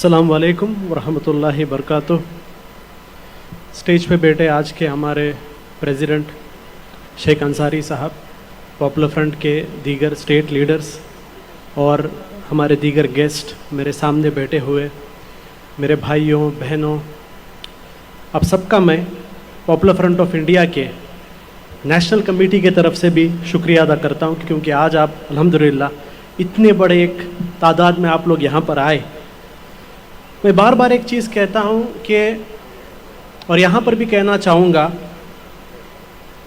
अस्सलाम वालेकुम वरहमतुल्लाहि बरकातुह। स्टेज पे बैठे आज के हमारे प्रेसिडेंट शेख अंसारी साहब, पॉपुलर फ्रंट के दीगर स्टेट लीडर्स और हमारे दीगर गेस्ट, मेरे सामने बैठे हुए मेरे भाइयों बहनों, आप सबका मैं पॉपुलर फ्रंट ऑफ इंडिया के नेशनल कमेटी के तरफ से भी शुक्रिया अदा करता हूँ, क्योंकि आज आप अल्हम्दुलिल्लाह इतने बड़े एक तादाद में आप लोग यहाँ पर आए। मैं बार बार एक चीज़ कहता हूँ कि, और यहाँ पर भी कहना चाहूँगा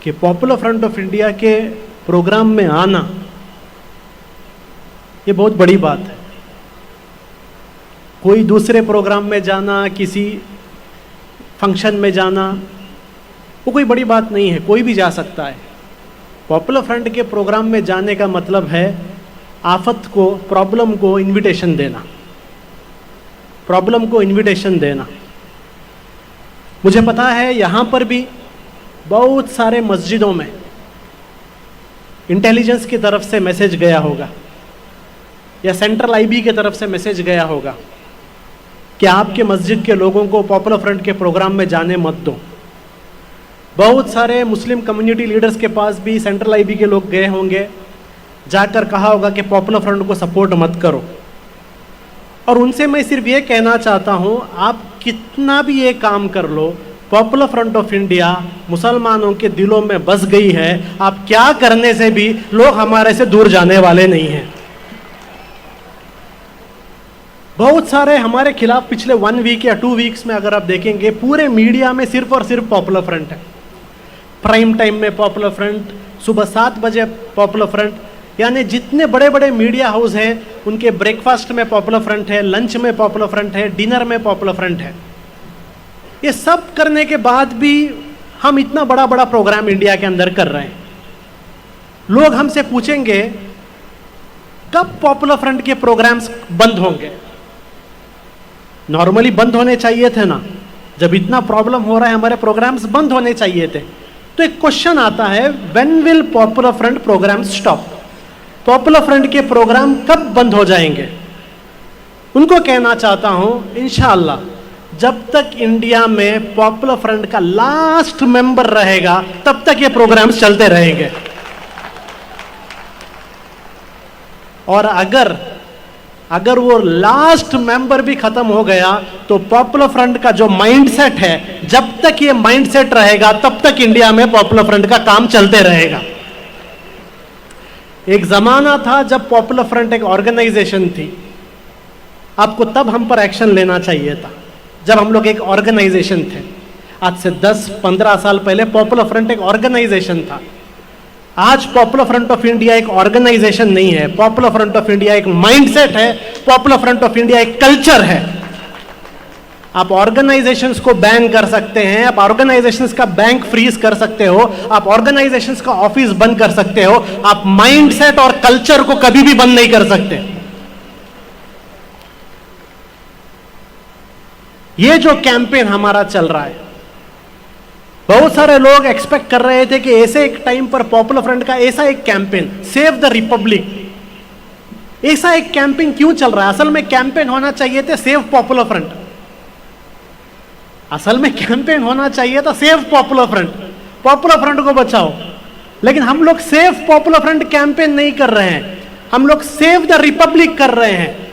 कि पॉपुलर फ्रंट ऑफ इंडिया के प्रोग्राम में आना ये बहुत बड़ी बात है। कोई दूसरे प्रोग्राम में जाना, किसी फंक्शन में जाना, वो कोई बड़ी बात नहीं है, कोई भी जा सकता है। पॉपुलर फ्रंट के प्रोग्राम में जाने का मतलब है आफत को, प्रॉब्लम को इनविटेशन देना, प्रॉब्लम को इनविटेशन देना। मुझे पता है यहाँ पर भी बहुत सारे मस्जिदों में इंटेलिजेंस की तरफ से मैसेज गया होगा या सेंट्रल आईबी की तरफ से मैसेज गया होगा कि आपके मस्जिद के लोगों को पॉपुलर फ्रंट के प्रोग्राम में जाने मत दो। बहुत सारे मुस्लिम कम्युनिटी लीडर्स के पास भी सेंट्रल आईबी के लोग गए होंगे, जाकर कहा होगा कि पॉपुलर फ्रंट को सपोर्ट मत करो। और उनसे मैं सिर्फ ये कहना चाहता हूँ, आप कितना भी ये काम कर लो, पॉपुलर फ्रंट ऑफ इंडिया मुसलमानों के दिलों में बस गई है। आप क्या करने से भी लोग हमारे से दूर जाने वाले नहीं हैं। बहुत सारे हमारे खिलाफ पिछले 1 वीक या 2 वीक्स में अगर आप देखेंगे, पूरे मीडिया में सिर्फ और सिर्फ पॉपुलर फ्रंट है। प्राइम टाइम में पॉपुलर फ्रंट, सुबह 7 बजे पॉपुलर फ्रंट, यानी जितने बड़े बड़े मीडिया हाउस हैं उनके ब्रेकफास्ट में पॉपुलर फ्रंट है, लंच में पॉपुलर फ्रंट है, डिनर में पॉपुलर फ्रंट है। ये सब करने के बाद भी हम इतना बड़ा बड़ा प्रोग्राम इंडिया के अंदर कर रहे हैं। लोग हमसे पूछेंगे कब पॉपुलर फ्रंट के प्रोग्राम्स बंद होंगे। नॉर्मली बंद होने चाहिए थे ना, जब इतना प्रॉब्लम हो रहा है हमारे प्रोग्राम्स बंद होने चाहिए थे। तो एक क्वेश्चन आता है, when will popular front programs stop? Popular front के प्रोग्राम कब बंद हो जाएंगे? उनको कहना चाहता हूं, इंशाअल्लाह जब तक इंडिया में पॉपुलर फ्रंट का लास्ट मेंबर रहेगा तब तक ये प्रोग्राम्स चलते रहेंगे। और अगर वो लास्ट मेंबर भी खत्म हो गया तो पॉपुलर फ्रंट का जो माइंडसेट है, जब तक ये माइंडसेट रहेगा तब तक इंडिया में पॉपुलर फ्रंट का काम चलते रहेगा। एक जमाना था जब पॉपुलर फ्रंट एक ऑर्गेनाइजेशन थी, आपको तब हम पर एक्शन लेना चाहिए था, जब हम लोग एक ऑर्गेनाइजेशन थे। आज से 10-15 साल पहले पॉपुलर फ्रंट एक ऑर्गेनाइजेशन था। आज पॉपुलर फ्रंट ऑफ इंडिया एक ऑर्गेनाइजेशन नहीं है, पॉपुलर फ्रंट ऑफ इंडिया एक माइंडसेट है, पॉपुलर फ्रंट ऑफ इंडिया एक कल्चर है। आप ऑर्गेनाइजेशंस को बैन कर सकते हैं, आप ऑर्गेनाइजेशंस का बैंक फ्रीज कर सकते हो, आप ऑर्गेनाइजेशंस का ऑफिस बंद कर सकते हो, आप माइंडसेट और कल्चर को कभी भी बंद नहीं कर सकते। ये जो कैंपेन हमारा चल रहा है, बहुत सारे लोग एक्सपेक्ट कर रहे थे कि ऐसे एक टाइम पर पॉपुलर फ्रंट का ऐसा एक कैंपेन, सेव द रिपब्लिक, ऐसा एक कैंपेन क्यों चल रहा है? असल में कैंपेन होना चाहिए थे सेव पॉपुलर फ्रंट। असल में कैंपेन होना चाहिए था save popular front, popular front को बचाओ। लेकिन हम लोग सेव पॉपुलर फ्रंट कैंपेन नहीं कर रहे हैं, हम लोग सेव द रिपब्लिक कर रहे हैं।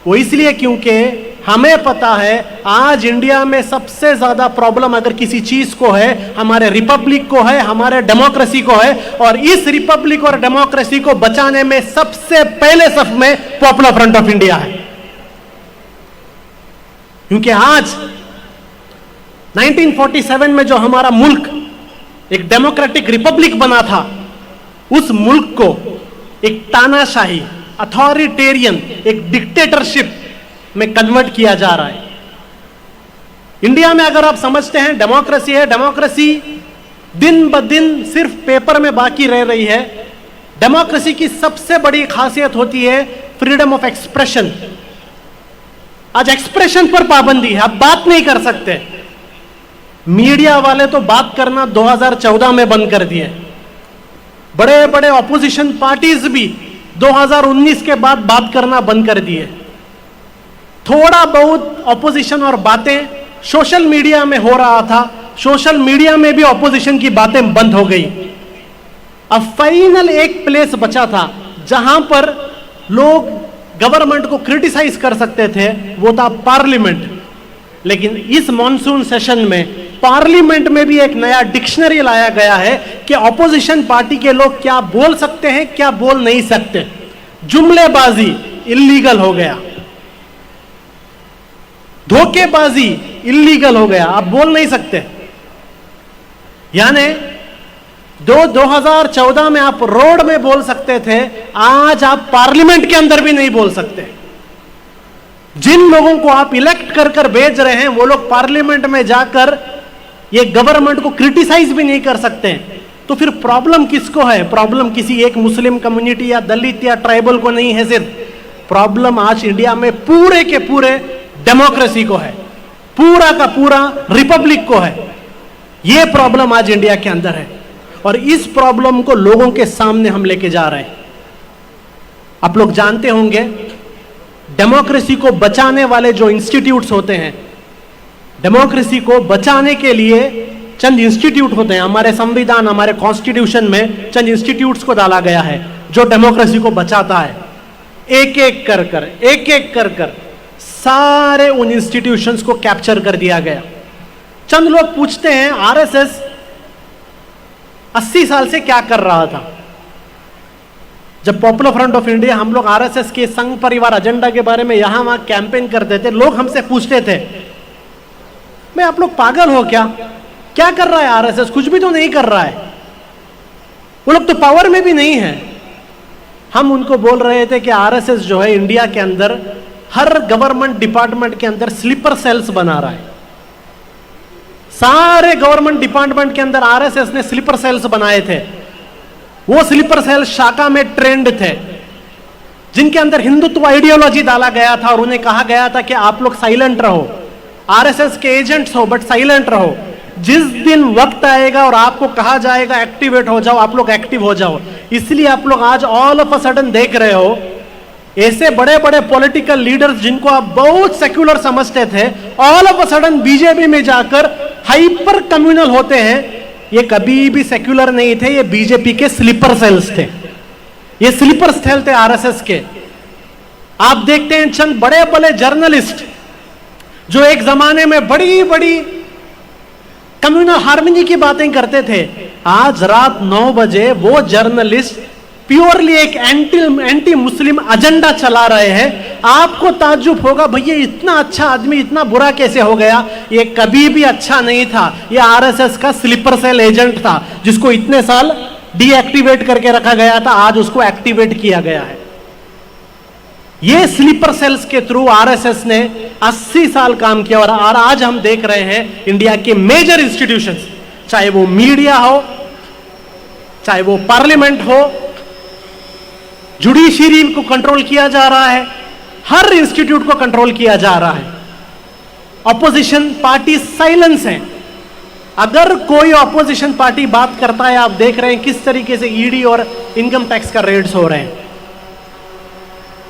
वो इसलिए क्योंकि हमें पता है आज इंडिया में सबसे ज्यादा प्रॉब्लम अगर किसी चीज को है, हमारे रिपब्लिक को है, हमारे डेमोक्रेसी को है। और इस रिपब्लिक और डेमोक्रेसी को बचाने में सबसे पहले सफ में पॉपुलर फ्रंट ऑफ इंडिया है। क्योंकि आज 1947 में जो हमारा मुल्क एक डेमोक्रेटिक रिपब्लिक बना था, उस मुल्क को एक तानाशाही, अथॉरिटेरियन, एक डिक्टेटरशिप में कन्वर्ट किया जा रहा है। इंडिया में अगर आप समझते हैं डेमोक्रेसी है, डेमोक्रेसी दिन ब दिन सिर्फ पेपर में बाकी रह रही है। डेमोक्रेसी की सबसे बड़ी खासियत होती है फ्रीडम ऑफ एक्सप्रेशन। आज एक्सप्रेशन पर पाबंदी है, आप बात नहीं कर सकते। मीडिया वाले तो बात करना 2014 में बंद कर दिए। बड़े बड़े ऑपोजिशन पार्टीज भी 2019 के बाद बात करना बंद कर दिए। थोड़ा बहुत ऑपोजिशन और बातें सोशल मीडिया में हो रहा था, सोशल मीडिया में भी ऑपोजिशन की बातें बंद हो गई। अब फाइनल एक प्लेस बचा था जहां पर लोग गवर्नमेंट को क्रिटिसाइज कर सकते थे, वो था पार्लियामेंट। लेकिन इस मॉनसून सेशन में पार्लियामेंट में भी एक नया डिक्शनरी लाया गया है कि ऑपोजिशन पार्टी के लोग क्या बोल सकते हैं, क्या बोल नहीं सकते। जुमलेबाजी इल्लीगल हो गया, धोखेबाजी इल्लीगल हो गया, आप बोल नहीं सकते। यानी 2014 में आप रोड में बोल सकते थे, आज आप पार्लियामेंट के अंदर भी नहीं बोल सकते। जिन लोगों को आप इलेक्ट कर कर भेज रहे हैं वो लोग पार्लियामेंट में जाकर ये गवर्नमेंट को क्रिटिसाइज भी नहीं कर सकते। तो फिर प्रॉब्लम किसको है? प्रॉब्लम किसी एक मुस्लिम कम्युनिटी या दलित या ट्राइबल को नहीं है, सिर्फ प्रॉब्लम आज इंडिया में पूरे के पूरे डेमोक्रेसी को है, पूरा का पूरा रिपब्लिक को है। यह प्रॉब्लम आज इंडिया के अंदर है और इस प्रॉब्लम को लोगों के सामने हम लेके जा रहे हैं। आप लोग जानते होंगे डेमोक्रेसी को बचाने वाले जो इंस्टीट्यूट्स होते हैं, डेमोक्रेसी को बचाने के लिए चंद इंस्टीट्यूट होते हैं। हमारे संविधान, हमारे कॉन्स्टिट्यूशन में चंद इंस्टीट्यूट्स को डाला गया है जो डेमोक्रेसी को बचाता है। एक एक कर कर सारे उन इंस्टीट्यूशंस को कैप्चर कर दिया गया। चंद लोग पूछते हैं आरएसएस 80 साल से क्या कर रहा था? जब पॉपुलर फ्रंट ऑफ इंडिया हम लोग आरएसएस के संघ परिवार एजेंडा के बारे में यहां वहां कैंपेन करते थे, लोग हमसे पूछते थे, मैं आप लोग पागल हो क्या? क्या कर रहा है आरएसएस? कुछ भी तो नहीं कर रहा है, वो लोग तो पावर में भी नहीं है। हम उनको बोल रहे थे कि आरएसएस जो है इंडिया के अंदर हर गवर्नमेंट डिपार्टमेंट के अंदर स्लीपर सेल्स बना रहा है। सारे गवर्नमेंट डिपार्टमेंट के अंदर आरएसएस ने स्लीपर सेल्स बनाए थे। वो स्लीपर सेल शाखा में ट्रेंड थे, जिनके अंदर हिंदुत्व आइडियोलॉजी डाला गया था और उन्हें कहा गया था कि आप लोग साइलेंट रहो, आरएसएस के एजेंट्स हो बट साइलेंट रहो। जिस दिन वक्त आएगा और आपको कहा जाएगा एक्टिवेट हो जाओ, आप लोग एक्टिव हो जाओ। इसलिए आप लोग आज ऑल ऑफ अ सडन देख रहे हो ऐसे बड़े बड़े पॉलिटिकल लीडर्स जिनको आप बहुत सेक्युलर समझते थे, all of a sudden BJP में जाकर हाइपर कम्युनल होते हैं। ये कभी भी सेक्युलर नहीं थे, ये बीजेपी के स्लीपर सेल्स थे, ये स्लीपर सेल थे आरएसएस के। आप देखते हैं चंद बड़े बड़े जर्नलिस्ट जो एक जमाने में बड़ी बड़ी कम्युनल हार्मनी की बातें करते थे, आज रात 9 बजे वो जर्नलिस्ट प्योरली एक एंटी मुस्लिम एजेंडा चला रहे हैं। आपको ताज्जुब होगा, भैया इतना अच्छा आदमी इतना बुरा कैसे हो गया? ये कभी भी अच्छा नहीं था, ये आरएसएस का स्लीपर सेल एजेंट था जिसको इतने साल डीएक्टिवेट करके रखा गया था, आज उसको एक्टिवेट किया गया है। ये स्लीपर सेल्स के थ्रू आरएसएस ने 80 साल काम किया और आज हम देख रहे हैं इंडिया के मेजर इंस्टीट्यूशंस, चाहे वो मीडिया हो, चाहे वो पार्लियामेंट हो, जुडिशरी को कंट्रोल किया जा रहा है, हर इंस्टीट्यूट को कंट्रोल किया जा रहा है। ऑपोजिशन पार्टी साइलेंस है। अगर कोई ऑपोजिशन पार्टी बात करता है, आप देख रहे हैं किस तरीके से ईडी और इनकम टैक्स का रेड्स हो रहे हैं।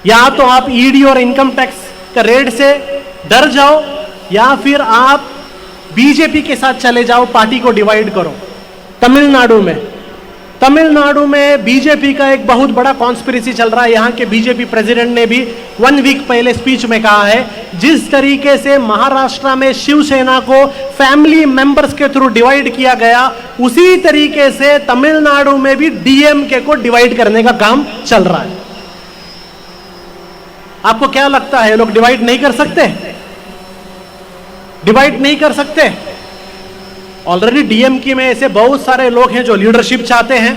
या तो आप ईडी और इनकम टैक्स का रेड से डर जाओ या फिर आप बीजेपी के साथ चले जाओ, पार्टी को डिवाइड करो। तमिलनाडु में बीजेपी का एक बहुत बड़ा कॉन्स्पिरेसी चल रहा है। यहां के बीजेपी प्रेसिडेंट ने भी 1 वीक पहले स्पीच में कहा है, जिस तरीके से महाराष्ट्र में शिवसेना को फैमिली मेंबर्स के थ्रू डिवाइड किया गया, उसी तरीके से तमिलनाडु में भी डीएमके को डिवाइड करने का काम चल रहा है। आपको क्या लगता है, लोग डिवाइड नहीं कर सकते? डिवाइड नहीं कर सकते। ऑलरेडी डीएमके में ऐसे बहुत सारे लोग हैं जो लीडरशिप चाहते हैं।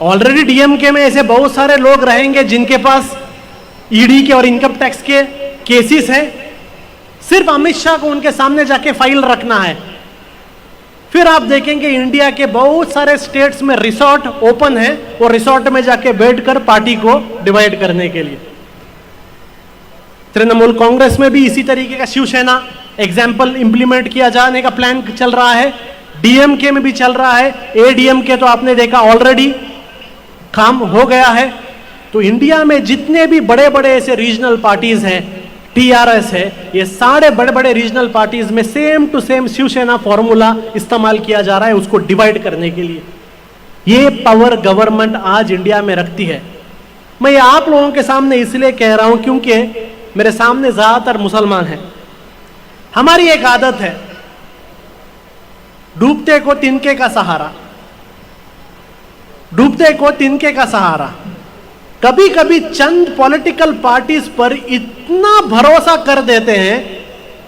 ऑलरेडी डीएमके में ऐसे बहुत सारे लोग रहेंगे जिनके पास ईडी के और इनकम टैक्स के केसेस हैं। सिर्फ अमित शाह को उनके सामने जाके फाइल रखना है। फिर आप देखेंगे इंडिया के बहुत सारे स्टेट्स में रिसोर्ट ओपन है, वो रिसोर्ट में जाके बैठकर पार्टी को डिवाइड करने के लिए। तृणमूल कांग्रेस में भी इसी तरीके का शिवसेना एग्जाम्पल इंप्लीमेंट किया जाने का प्लान चल रहा है। डीएमके में भी चल रहा है। एडीएमके तो आपने देखा ऑलरेडी काम हो गया है। तो इंडिया में जितने भी बड़े बड़े ऐसे रीजनल पार्टीज हैं, टीआरएस है, ये सारे बड़े बड़े रीजनल पार्टीज में same to same Shiv Sena formula इस्तेमाल किया जा रहा है उसको डिवाइड करने के लिए। ये पावर गवर्नमेंट आज इंडिया में रखती है। मैं ये आप लोगों के सामने इसलिए कह रहा हूं क्योंकि मेरे सामने ज्यादातर मुसलमान हैं। हमारी एक आदत है, डूबते को तिनके का सहारा, डूबते को तिनके का सहारा। कभी कभी चंद पॉलिटिकल पार्टीज पर इतना भरोसा कर देते हैं,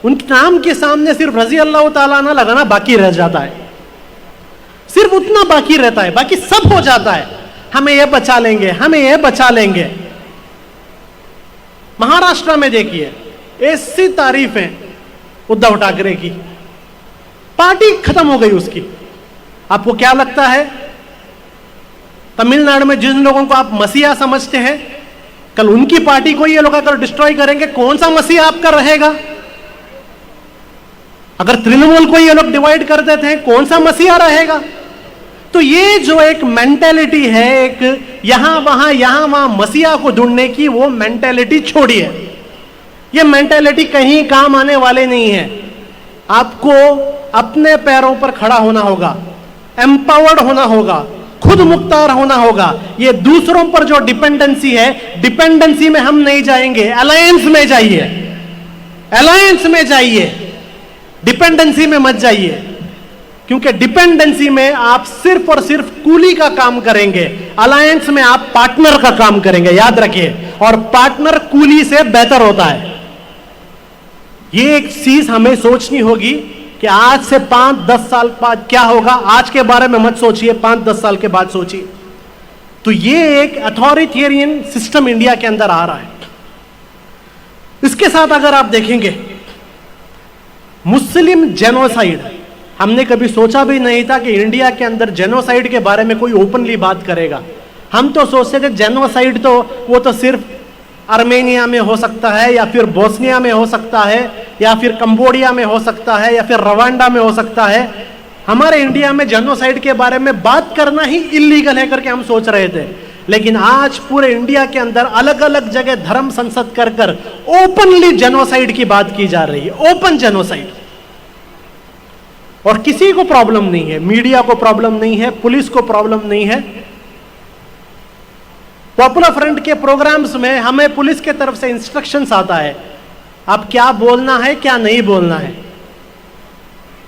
उनके नाम के सामने सिर्फ रजी अल्लाह ताला ना लगाना बाकी रह जाता है, सिर्फ उतना बाकी रहता है, बाकी सब हो जाता है। हमें यह बचा लेंगे, हमें यह बचा लेंगे। महाराष्ट्र में देखिए ऐसी तारीफें उद्धव ठाकरे की, पार्टी खत्म हो गई उसकी। आपको क्या लगता है तमिलनाडु में जिन लोगों को आप मसीहा समझते हैं, कल उनकी पार्टी को ये लोग अगर डिस्ट्रॉय करेंगे, कौन सा मसीहा आपका रहेगा? अगर तृणमूल को ये लोग डिवाइड कर देते हैं, कौन सा मसीहा रहेगा? तो ये जो एक मेंटेलिटी है, एक यहां वहां मसीहा को ढूंढने की, वो मेंटेलिटी छोड़िए। ये मेंटेलिटी कहीं काम आने वाले नहीं है। आपको अपने पैरों पर खड़ा होना होगा, एम्पावर्ड होना होगा, खुद मुख्तार होना होगा। ये दूसरों पर जो डिपेंडेंसी है, डिपेंडेंसी में हम नहीं जाएंगे, अलायंस में जाइए, अलायंस में जाइए, डिपेंडेंसी में मत जाइए। क्योंकि डिपेंडेंसी में आप सिर्फ और सिर्फ कूली का काम करेंगे, अलायंस में आप पार्टनर का काम करेंगे, याद रखिए। और पार्टनर कूली से बेहतर होता है। ये एक चीज हमें सोचनी होगी कि आज से 5-10 साल बाद क्या होगा। आज के बारे में मत सोचिए, 5-10 साल के बाद सोचिए। तो ये एक अथॉरिटेरियन सिस्टम इंडिया के अंदर आ रहा है। इसके साथ अगर आप देखेंगे मुस्लिम जेनोसाइड, हमने कभी सोचा भी नहीं था कि इंडिया के अंदर जेनोसाइड के बारे में कोई ओपनली बात करेगा। हम तो सोचते थे जेनोसाइड तो वो तो सिर्फ आर्मेनिया में हो सकता है, या फिर बोस्निया में हो सकता है, या फिर कंबोडिया में हो सकता है, या फिर रवांडा में हो सकता है। हमारे इंडिया में जेनोसाइड के बारे में बात करना ही इलीगल है करके हम सोच रहे थे। लेकिन आज पूरे इंडिया के अंदर अलग अलग जगह धर्म संसद कर कर ओपनली जेनोसाइड की बात की जा रही है, ओपन जेनोसाइड। और किसी को प्रॉब्लम नहीं है, मीडिया को प्रॉब्लम नहीं है, पुलिस को प्रॉब्लम नहीं है। पॉपुलर फ्रंट के प्रोग्राम्स में हमें पुलिस के तरफ से इंस्ट्रक्शंस आता है, आप क्या बोलना है क्या नहीं बोलना है।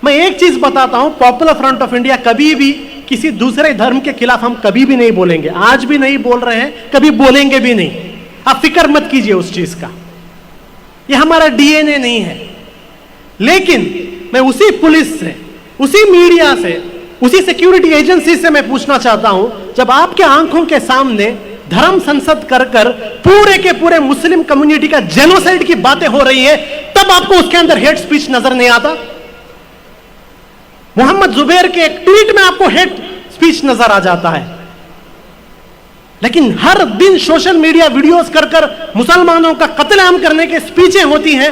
मैं एक चीज बताता हूं, पॉपुलर फ्रंट ऑफ इंडिया कभी भी किसी दूसरे धर्म के खिलाफ हम कभी भी नहीं बोलेंगे, आज भी नहीं बोल रहे हैं, कभी बोलेंगे भी नहीं। आप फिक्र मत कीजिए उस चीज का, ये हमारा डीएनए नहीं है। लेकिन मैं उसी पुलिस से, उसी मीडिया से, उसी सिक्योरिटी एजेंसी से मैं पूछना चाहता हूं, जब आपके आंखों के सामने धर्म संसद कर कर पूरे के पूरे मुस्लिम कम्युनिटी का जेनोसाइड की बातें हो रही है, तब आपको उसके अंदर हेट स्पीच नजर नहीं आता? मोहम्मद जुबैर के एक ट्वीट में आपको हेट स्पीच नजर आ जाता है। लेकिन हर दिन सोशल मीडिया वीडियोस कर कर मुसलमानों का कत्लेआम करने के स्पीचें होती हैं,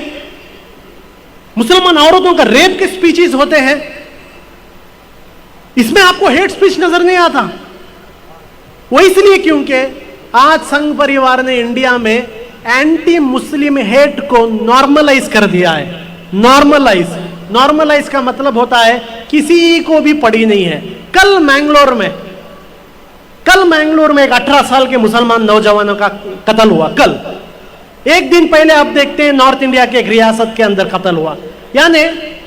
मुसलमान औरतों का रेप के स्पीचेस होते हैं, इसमें आपको हेट स्पीच नजर नहीं आता। वो इसलिए क्योंकि आज संघ परिवार ने इंडिया में एंटी मुस्लिम हेट को नॉर्मलाइज कर दिया है। नॉर्मलाइज का मतलब होता है किसी को भी पड़ी नहीं है। कल मैंगलोर में एक 18 साल के मुसलमान नौजवानों का कत्ल हुआ। कल एक दिन पहले आप देखते हैं नॉर्थ इंडिया के एक रियासत के अंदर कत्ल हुआ। यानी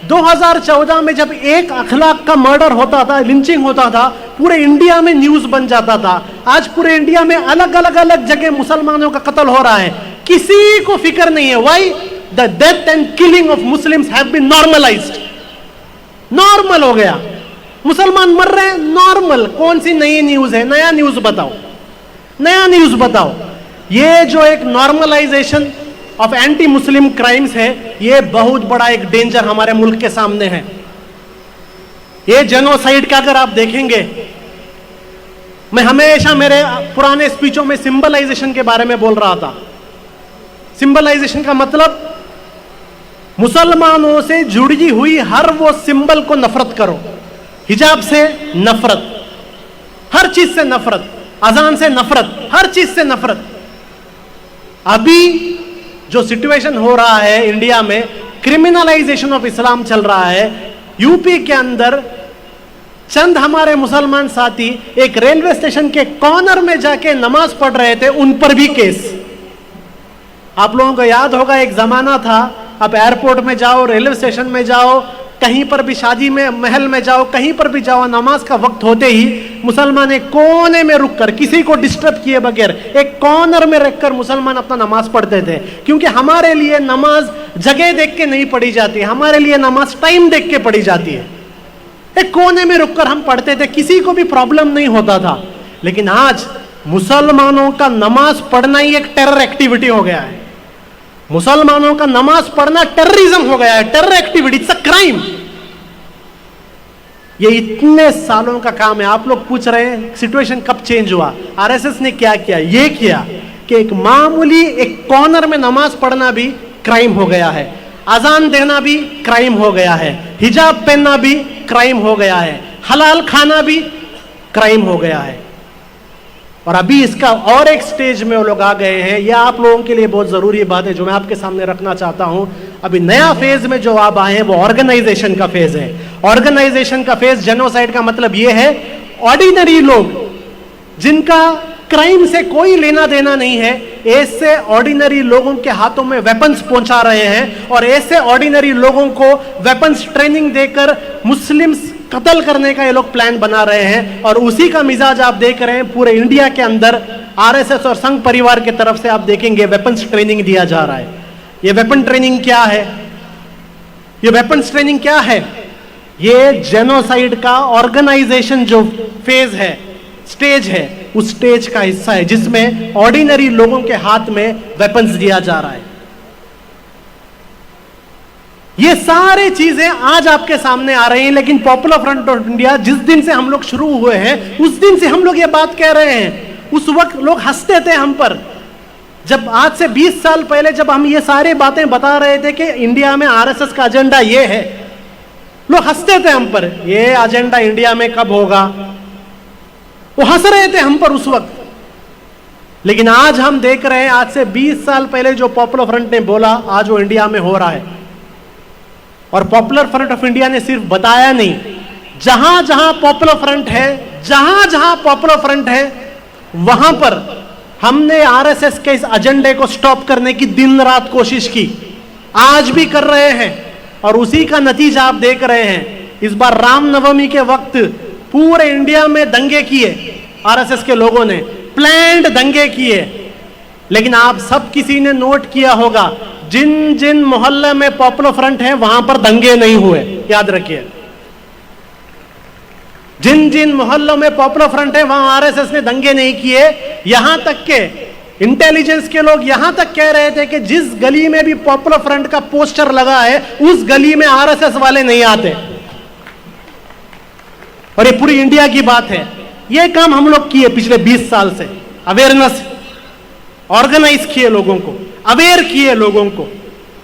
2014 में जब एक अखलाक का मर्डर होता था, लिंचिंग होता था, पूरे इंडिया में न्यूज बन जाता था। आज पूरे इंडिया में अलग अलग जगह मुसलमानों का कत्ल हो रहा है, किसी को फिक्र नहीं है। Why? The death and killing of Muslims have been normalized. Normal हो गया, मुसलमान मर रहे हैं, नॉर्मल। कौन सी नई न्यूज है? नया न्यूज बताओ, नया न्यूज बताओ। ये जो एक normalization of anti Muslim crimes है, ये बहुत बड़ा एक डेंजर हमारे मुल्क के सामने है। ये जेनोसाइड का अगर आप देखेंगे, मैं हमेशा मेरे पुराने स्पीचों में सिंबलाइजेशन के बारे में बोल रहा था। सिंबलाइजेशन का मतलब मुसलमानों से जुड़ी हुई हर वो सिंबल को नफरत करो। हिजाब से नफरत, हर चीज से नफरत, अजान से नफरत, हर चीज से नफरत। अभी जो सिचुएशन हो रहा है इंडिया में, क्रिमिनलाइजेशन ऑफ इस्लाम चल रहा है। यूपी के अंदर चंद हमारे मुसलमान साथी एक रेलवे स्टेशन के कॉर्नर में जाके नमाज पढ़ रहे थे, उन पर भी केस। आप लोगों को याद होगा एक जमाना था, आप एयरपोर्ट में जाओ, रेलवे स्टेशन में जाओ, कहीं पर भी शादी में, महल में जाओ, कहीं पर भी जाओ, नमाज का वक्त होते ही मुसलमान एक कोने में रुककर, किसी को डिस्टर्ब किए बगैर एक कॉर्नर में रखकर मुसलमान अपना नमाज पढ़ते थे। क्योंकि हमारे लिए नमाज जगह देख के नहीं पढ़ी जाती, हमारे लिए नमाज टाइम देख के पढ़ी जाती है। एक कोने में रुककर हम पढ़ते थे, किसी को भी प्रॉब्लम नहीं होता था। लेकिन आज मुसलमानों का नमाज पढ़ना ही एक टेरर एक्टिविटी हो गया है। मुसलमानों का नमाज पढ़ना टेररिज्म हो गया है, terror activity, it's a crime. ये इतने सालों का काम है। आप लोग पूछ रहे हैं सिचुएशन कब चेंज हुआ? आरएसएस ने क्या किया? ये किया कि एक मामूली एक कॉर्नर में नमाज पढ़ना भी क्राइम हो गया है, अजान देना भी क्राइम हो गया है, हिजाब पहनना भी क्राइम हो गया है, हलाल खाना भी क्राइम हो गया है। और अभी इसका और एक स्टेज में वो लोग आ गए हैं। यह आप लोगों के लिए बहुत जरूरी बात है जो मैं आपके सामने रखना चाहता हूं। अभी नया फेज में जो आप आए हैं वो ऑर्गेनाइजेशन का फेज है। ऑर्गेनाइजेशन का फेज, जेनोसाइड का मतलब यह है ऑर्डिनरी लोग जिनका क्राइम से कोई लेना देना नहीं है, ऐसे ऑर्डिनरी लोगों के हाथों में वेपन्स पहुंचा रहे हैं और ऐसे ऑर्डिनरी लोगों को वेपन्स ट्रेनिंग देकर मुस्लिम्स कत्ल करने का ये लोग प्लान बना रहे हैं। और उसी का मिजाज आप देख रहे हैं पूरे इंडिया के अंदर। आरएसएस और संघ परिवार की तरफ से आप देखेंगे वेपन्स ट्रेनिंग दिया जा रहा है। ये वेपन ट्रेनिंग क्या है? ये वेपन्स ट्रेनिंग क्या है? ये जेनोसाइड का ऑर्गेनाइजेशन जो फेज है, स्टेज है, उस स्टेज का हिस्सा है जिसमें ऑर्डिनरी लोगों के हाथ में वेपन्स दिया जा रहा है। ये सारी चीजें आज आपके सामने आ रही हैं। लेकिन पॉपुलर फ्रंट ऑफ इंडिया जिस दिन से हम लोग शुरू हुए हैं उस दिन से हम लोग ये बात कह रहे हैं। उस वक्त लोग हंसते थे हम पर, जब आज से 20 साल पहले जब हम ये सारी बातें बता रहे थे कि इंडिया में आरएसएस का एजेंडा ये है, लोग हंसते थे हम पर, ये एजेंडा इंडिया में कब होगा, वो हंस रहे थे हम पर उस वक्त। लेकिन आज हम देख रहे हैं आज से 20 साल पहले जो पॉपुलर फ्रंट ने बोला, आज वो इंडिया में हो रहा है। और पॉपुलर फ्रंट ऑफ इंडिया ने सिर्फ बताया नहीं, जहां जहां पॉपुलर फ्रंट है, जहां जहां पॉपुलर फ्रंट है, वहां पर हमने आरएसएस के इस एजेंडे को स्टॉप करने की दिन रात कोशिश की, आज भी कर रहे हैं। और उसी का नतीजा आप देख रहे हैं। इस बार रामनवमी के वक्त पूरे इंडिया में दंगे किए आरएसएस के लोगों ने, प्लान्ड दंगे किए। लेकिन आप सब किसी ने नोट किया होगा, जिन जिन मोहल्ले में पॉपुलर फ्रंट है वहां पर दंगे नहीं हुए, याद रखिए। जिन जिन मोहल्लों में पॉपुलर फ्रंट है वहां आरएसएस ने दंगे नहीं किए। यहां तक के इंटेलिजेंस के लोग यहां तक कह रहे थे कि जिस गली में भी पॉपुलर फ्रंट का पोस्टर लगा है उस गली में आरएसएस वाले नहीं आते। और ये पूरी इंडिया की बात है। ये काम हम लोग किए पिछले 20 साल से, अवेयरनेस ऑर्गेनाइज किए, लोगों को अवेयर किए, लोगों को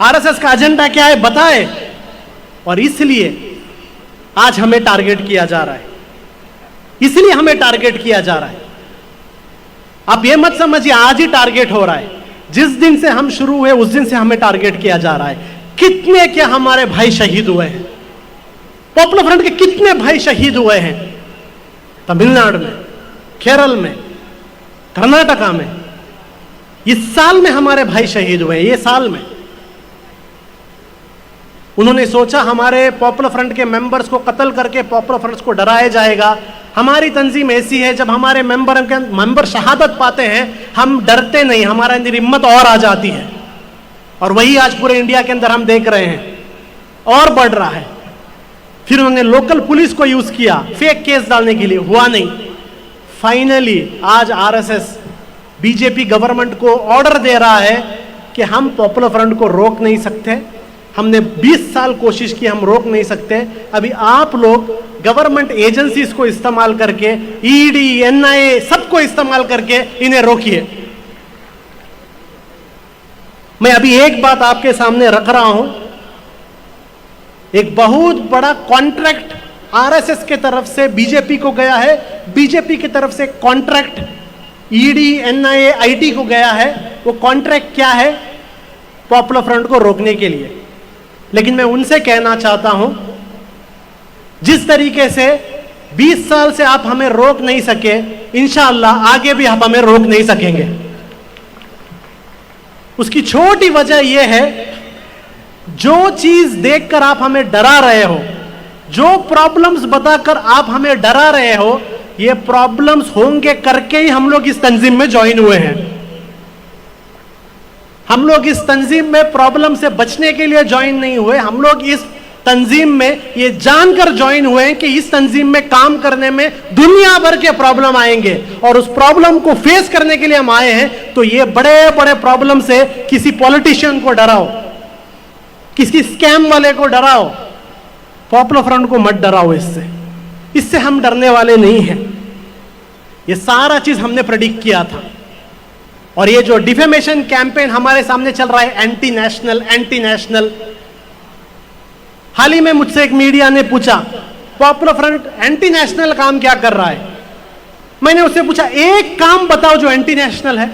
आरएसएस का एजेंडा क्या है बताए। और इसलिए आज हमें टारगेट किया जा रहा है, इसलिए हमें टारगेट किया जा रहा है। आप ये मत समझिए आज ही टारगेट हो रहा है, जिस दिन से हम शुरू हुए उस दिन से हमें टारगेट किया जा रहा है। कितने क्या हमारे भाई शहीद हुए हैं, पॉपुलर फ्रंट के कितने भाई शहीद हुए हैं तमिलनाडु में, केरल में, कर्नाटका में। इस साल में हमारे भाई शहीद हुए हैं, ये साल में। उन्होंने सोचा हमारे पॉपुलर फ्रंट के मेंबर्स को कत्ल करके पॉपुलर फ्रंट को डराया जाएगा। हमारी तंजीम ऐसी है, जब हमारे मेंबर शहादत पाते हैं हम डरते नहीं, हमारे अंदर हिम्मत और आ जाती है। और वही आज पूरे इंडिया के अंदर हम देख रहे हैं, और बढ़ रहा है। फिर उन्होंने लोकल पुलिस को यूज किया फेक केस डालने के लिए, हुआ नहीं। फाइनली आज आरएसएस बीजेपी गवर्नमेंट को ऑर्डर दे रहा है कि हम पॉपुलर फ्रंट को रोक नहीं सकते। हमने 20 साल कोशिश की, हम रोक नहीं सकते। अभी आप लोग गवर्नमेंट एजेंसीज को इस्तेमाल करके, ईडी, एनआईए सबको इस्तेमाल करके इन्हें रोकिए। मैं अभी एक बात आपके सामने रख रहा हूं, एक बहुत बड़ा कॉन्ट्रैक्ट आरएसएस के तरफ से बीजेपी को गया है, बीजेपी की तरफ से कॉन्ट्रैक्ट ईडी, एनआईए, आईटी को गया है। वो कॉन्ट्रैक्ट क्या है? पॉपुलर फ्रंट को रोकने के लिए। लेकिन मैं उनसे कहना चाहता हूं, जिस तरीके से 20 साल से आप हमें रोक नहीं सके, इंशाअल्लाह आगे भी आप हमें रोक नहीं सकेंगे। उसकी छोटी वजह यह है, जो चीज देखकर आप हमें डरा रहे हो, जो प्रॉब्लम्स बताकर आप हमें डरा रहे हो, ये प्रॉब्लम्स होंगे करके ही हम लोग इस तंजीम में ज्वाइन हुए हैं। हम लोग इस तंजीम में प्रॉब्लम से बचने के लिए ज्वाइन नहीं हुए, हम लोग इस तंजीम में ये जानकर ज्वाइन हुए हैं कि इस तंजीम में काम करने में दुनिया भर के प्रॉब्लम आएंगे और उस प्रॉब्लम को फेस करने के लिए हम आए हैं। तो ये बड़े बड़े प्रॉब्लम से किसी पॉलिटिशियन को डराओ, किसी स्कैम वाले को डराओ, पॉपुलर फ्रंट को मत डराओ। इससे हम डरने वाले नहीं हैं। ये सारा चीज हमने प्रेडिक्ट किया था। और ये जो डिफेमेशन कैंपेन हमारे सामने चल रहा है, एंटी नेशनल, हाल ही में मुझसे एक मीडिया ने पूछा, पॉपुलर फ्रंट एंटी नेशनल काम क्या कर रहा है? मैंने उससे पूछा, एक काम बताओ जो एंटी नेशनल है,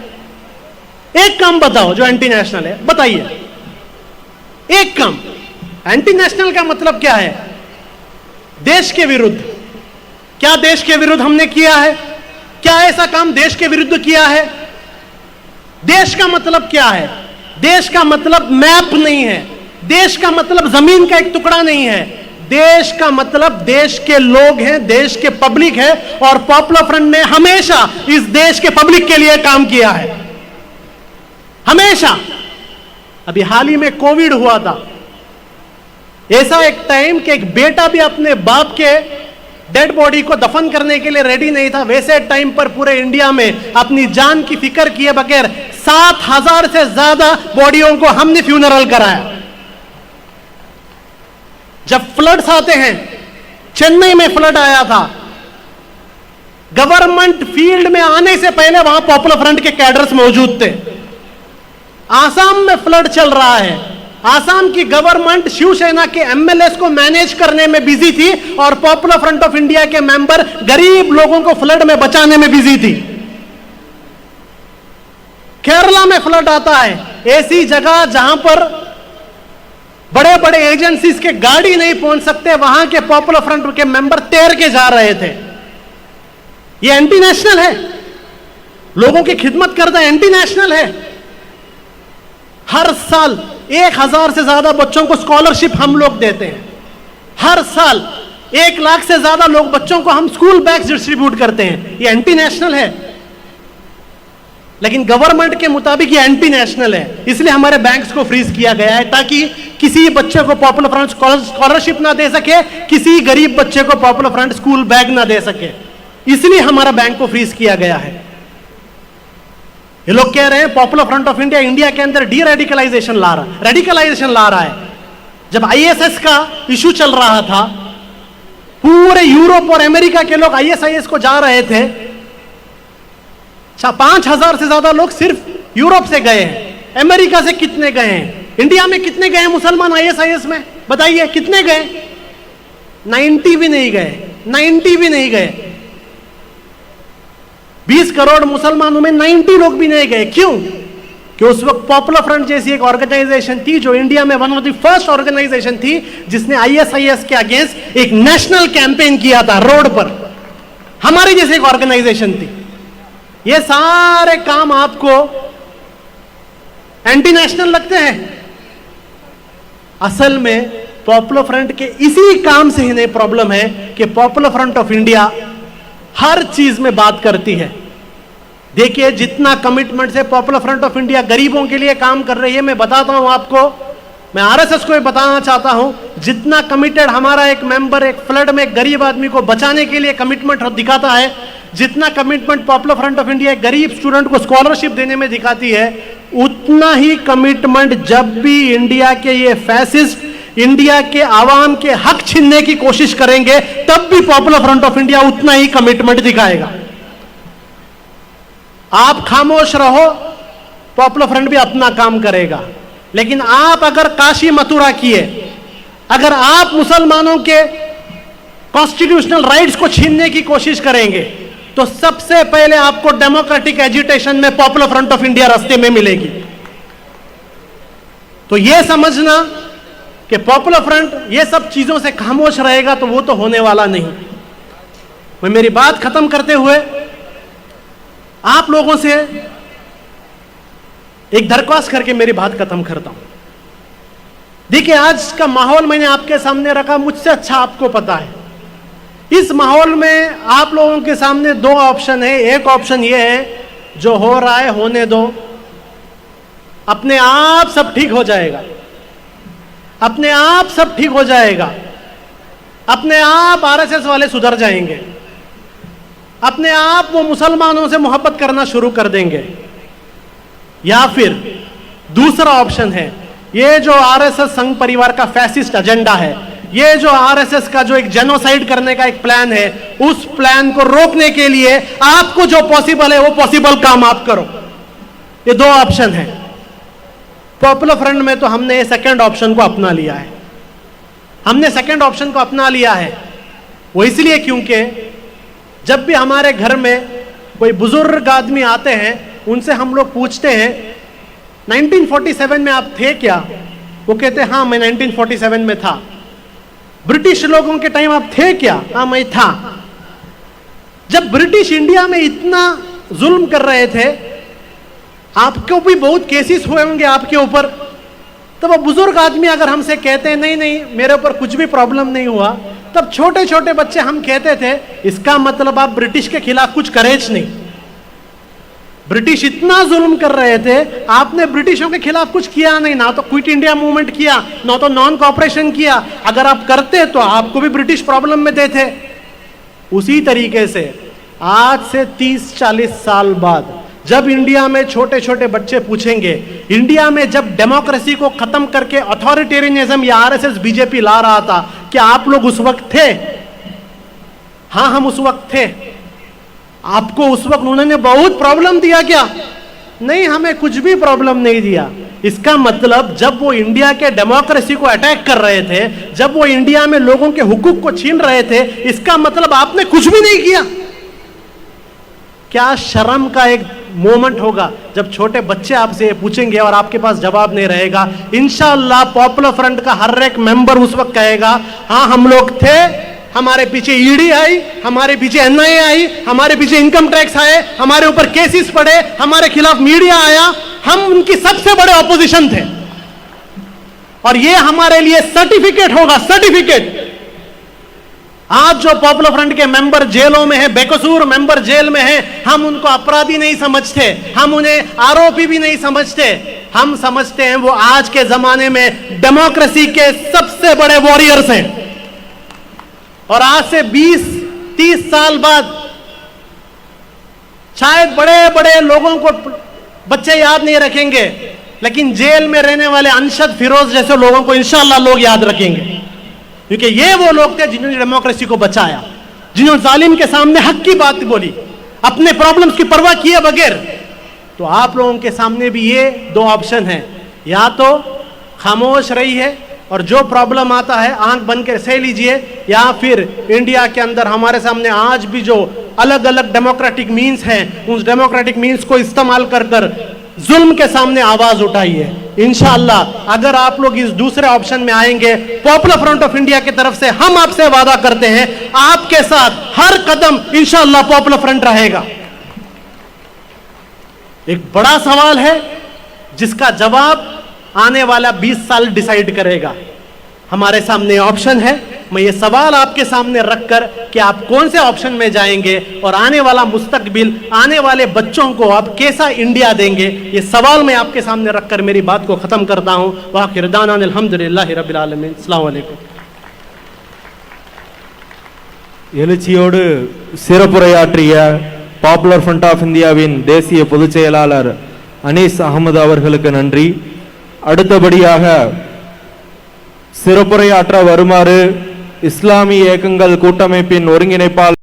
एक काम बताओ जो एंटी नेशनल है, बताइए एक काम। एंटी नेशनल का मतलब क्या है? देश के विरुद्ध। क्या देश के विरुद्ध हमने किया है? क्या ऐसा काम देश के विरुद्ध किया है? देश का मतलब क्या है? देश का मतलब मैप नहीं है, देश का मतलब जमीन का एक टुकड़ा नहीं है, देश का मतलब देश के लोग हैं, देश के पब्लिक है। और पॉपुलर फ्रंट ने हमेशा इस देश के पब्लिक के लिए काम किया है, हमेशा। अभी हाल ही में कोविड हुआ था, ऐसा एक टाइम कि एक बेटा भी अपने बाप के डेड बॉडी को दफन करने के लिए रेडी नहीं था। वैसे टाइम पर पूरे इंडिया में अपनी जान की फिक्र किए बगैर 7,000 से ज्यादा बॉडियों को हमने फ्यूनरल कराया। जब फ्लड्स आते हैं, चेन्नई में फ्लड आया था, गवर्नमेंट फील्ड में आने से पहले वहां पॉपुलर फ्रंट के कैडर्स मौजूद थे। आसाम में फ्लड चल रहा है, आसाम की गवर्नमेंट शिवसेना के एमएलएस को मैनेज करने में बिजी थी और पॉपुलर फ्रंट ऑफ इंडिया के मेंबर गरीब लोगों को फ्लड में बचाने में बिजी थी। केरला में फ्लड आता है, ऐसी जगह जहां पर बड़े बड़े एजेंसीज के गाड़ी नहीं पहुंच सकते, वहां के पॉपुलर फ्रंट के मेंबर तैर के जा रहे थे। ये एंटी नेशनल है, लोगों की खिदमत करता एंटी नेशनल है। हर साल 1,000 से ज्यादा बच्चों को स्कॉलरशिप हम लोग देते हैं, हर साल 1 लाख से ज्यादा लोग बच्चों को हम स्कूल बैग्स डिस्ट्रीब्यूट करते हैं। ये एंटी नेशनल है, लेकिन गवर्नमेंट के मुताबिक ये एंटी नेशनल है। इसलिए हमारे बैंक्स को फ्रीज किया गया है ताकि किसी बच्चे को पॉपुलर फ्रंट स्कॉलरशिप ना दे सके, किसी गरीब बच्चे को पॉपुलर फ्रंट स्कूल बैग ना दे सके। इसलिए हमारा बैंक को फ्रीज किया गया है। ये लोग कह रहे हैं popular front of India India के अंदर डी रेडिकलाइजेशन ला रहा है, रेडिकलाइजेशन ला रहा है। जब आईएसएस का इशू चल रहा था, पूरे यूरोप और अमेरिका के लोग आईएसआईएस को जा रहे थे। 5,000 से ज्यादा लोग सिर्फ यूरोप से गए हैं। अमेरिका से कितने गए हैं? इंडिया में कितने गए मुसलमान आईएसआईएस में? बताइए कितने गए? 90 भी नहीं गए, 90 भी नहीं गए। 20 करोड़ मुसलमानों में 90 लोग भी नहीं गए। क्यों? कि उस वक्त पॉपुलर फ्रंट जैसी एक ऑर्गेनाइजेशन थी जो इंडिया में one of the first organization थी जिसने आईएसआईएस के अगेंस्ट एक नेशनल कैंपेन किया था रोड पर। हमारी जैसी एक ऑर्गेनाइजेशन थी। ये सारे काम आपको एंटी नेशनल लगते हैं, असल में पॉपुलर फ्रंट के इसी काम से ही नहीं प्रॉब्लम है कि पॉपुलर फ्रंट ऑफ इंडिया हर चीज में बात करती है। देखिए जितना कमिटमेंट से पॉपुलर फ्रंट ऑफ इंडिया गरीबों के लिए काम कर रही है, मैं बताता हूं आपको, मैं आरएसएस को भी बताना चाहता हूं, जितना कमिटेड हमारा एक मेंबर एक फ्लड में एक गरीब आदमी को बचाने के लिए कमिटमेंट दिखाता है, जितना commitment popular front of India गरीब स्टूडेंट को स्कॉलरशिप देने में दिखाती है, उतना ही कमिटमेंट जब भी इंडिया के ये फैसिस्ट इंडिया के आवाम के हक छीनने की कोशिश करेंगे, तब भी पॉपुलर फ्रंट ऑफ इंडिया उतना ही कमिटमेंट दिखाएगा। आप खामोश रहो, पॉपुलर फ्रंट भी अपना काम करेगा। लेकिन आप अगर काशी मथुरा किए, अगर आप मुसलमानों के कॉन्स्टिट्यूशनल राइट्स को छीनने की कोशिश करेंगे, तो सबसे पहले आपको डेमोक्रेटिक एजिटेशन में पॉपुलर फ्रंट ऑफ इंडिया रास्ते में मिलेगी। तो ये समझना कि पॉपुलर फ्रंट ये सब चीजों से खामोश रहेगा तो वो तो होने वाला नहीं। मैं मेरी बात खत्म करते हुए आप लोगों से एक दरख्वास्त करके मेरी बात खत्म करता हूं। देखिए, आज का माहौल मैंने आपके सामने रखा, मुझसे अच्छा आपको पता है। इस माहौल में आप लोगों के सामने दो ऑप्शन है। एक ऑप्शन ये है, जो हो रहा है होने दो, अपने आप सब ठीक हो जाएगा, अपने आप सब ठीक हो जाएगा, अपने आप आरएसएस वाले सुधर जाएंगे, अपने आप वो मुसलमानों से मोहब्बत करना शुरू कर देंगे। या फिर दूसरा ऑप्शन है, ये जो आरएसएस संघ परिवार का फैसिस्ट एजेंडा है, ये जो आरएसएस का जो एक जेनोसाइड करने का एक प्लान है, उस प्लान को रोकने के लिए आपको जो पॉसिबल है वो पॉसिबल काम आप करो। ये दो ऑप्शन है। पॉपुलर फ्रंट में तो हमने सेकंड ऑप्शन को अपना लिया है। हमने सेकंड ऑप्शन को अपना लिया है वो इसलिए क्योंकि जब भी हमारे घर में कोई बुजुर्ग आदमी आते हैं, उनसे हम लोग पूछते हैं 1947 में आप थे क्या? वो कहते हैं हाँ मैं 1947 में था। ब्रिटिश लोगों के टाइम आप थे क्या? हाँ मैं था। जब ब्रिटिश इंडिया में इतना जुल्म कर रहे थे, आपको भी बहुत केसेस हुए होंगे आपके ऊपर, तब वो बुजुर्ग आदमी अगर हमसे कहते हैं नहीं नहीं मेरे ऊपर कुछ भी प्रॉब्लम नहीं हुआ, तब छोटे छोटे बच्चे हम कहते थे इसका मतलब आप ब्रिटिश के खिलाफ कुछ करेज नहीं। ब्रिटिश इतना जुल्म कर रहे थे, आपने ब्रिटिशों के खिलाफ कुछ किया नहीं, ना तो क्विट इंडिया मूवमेंट किया, ना तो नॉन कॉपरेशन किया। अगर आप करते तो आपको भी ब्रिटिश प्रॉब्लम में देते। उसी तरीके से आज से 30-40 साल बाद जब इंडिया में छोटे छोटे बच्चे पूछेंगे, इंडिया में जब डेमोक्रेसी को खत्म करके अथॉरिटेरियनिज्म या आरएसएस बीजेपी ला रहा था, क्या आप लोग उस वक्त थे? हाँ हम उस वक्त थे। आपको उस वक्त उन्होंने बहुत प्रॉब्लम दिया क्या? नहीं, हमें कुछ भी प्रॉब्लम नहीं दिया। इसका मतलब जब वो इंडिया के डेमोक्रेसी को अटैक कर रहे थे, जब वो इंडिया में लोगों के हुकूक को छीन रहे थे, इसका मतलब आपने कुछ भी नहीं किया। क्या शर्म का एक मोमेंट होगा जब छोटे बच्चे आपसे ये पूछेंगे और आपके पास जवाब नहीं रहेगा। इंशाअल्लाह पॉपुलर फ्रंट का हर एक मेंबर उस वक्त कहेगा हाँ हम लोग थे, हमारे पीछे ईडी आई, हमारे पीछे एनआईए आई, हमारे पीछे इनकम टैक्स आए, हमारे ऊपर केसेस पड़े, हमारे खिलाफ मीडिया आया, हम उनकी सबसे बड़े ऑपोजिशन थे। और ये हमारे लिए सर्टिफिकेट होगा, सर्टिफिकेट। आज जो पॉपुलर फ्रंट के मेंबर जेलों में हैं, बेकसूर मेंबर जेल में हैं, हम उनको अपराधी नहीं समझते, हम उन्हें आरोपी भी नहीं समझते। हम समझते हैं वो आज के जमाने में डेमोक्रेसी के सबसे बड़े वॉरियर्स हैं। और आज से 20-30 साल बाद शायद बड़े बड़े लोगों को बच्चे याद नहीं रखेंगे, लेकिन जेल में रहने वाले अनशद फिरोज जैसे लोगों को इंशाअल्लाह लोग याद रखेंगे, क्योंकि ये वो लोग थे जिन्होंने डेमोक्रेसी को बचाया, जिन्होंने जालिम के सामने हक की बात बोली, अपने प्रॉब्लम्स की परवाह किए बगैर। तो आप लोगों के सामने भी ये दो ऑप्शन है, या तो खामोश रहिए और जो प्रॉब्लम आता है आंख बंद कर सह लीजिए, या फिर इंडिया के अंदर हमारे सामने आज भी जो अलग अलग डेमोक्रेटिक मीन्स हैं, उस डेमोक्रेटिक मीन्स को इस्तेमाल कर कर जुल्म के सामने आवाज उठाइए। इंशाअल्लाह अगर आप लोग इस दूसरे ऑप्शन में आएंगे, पॉपुलर फ्रंट ऑफ इंडिया की तरफ से हम आपसे वादा करते हैं आपके साथ हर कदम इंशाअल्लाह पॉपुलर फ्रंट रहेगा। एक बड़ा सवाल है जिसका जवाब आने वाला 20 साल डिसाइड करेगा। हमारे सामने ऑप्शन है, मैं ये सवाल आपके सामने रखकर कि आप कौन से ऑप्शन में जाएंगे और आने वाला मुस्तकबिल, आने वाले बच्चों को आप कैसा इंडिया देंगे, ये सवाल मैं आपके सामने रखकर मेरी बात को खत्म करता हूं। वाखिर दाना अल्हम्दुलिल्लाहि रब्बिल आलमीन। अस्सलामु अलैकुम। எழுச்சியோடு சிறப்புரையாற்றிய பாப்புலர் ஃப்ரண்ட் ஆஃப் இந்தியாவின் தேசிய பொதுச் செயலாளர் அனீஸ் அகமது அவர்களுக்கு நன்றி. அடுத்தபடியாக சிறப்புரையாற்ற வருமாறு இஸ்லாமிய இயக்கங்கள் கூட்டமைப்பின் ஒருங்கிணைப்பாளர்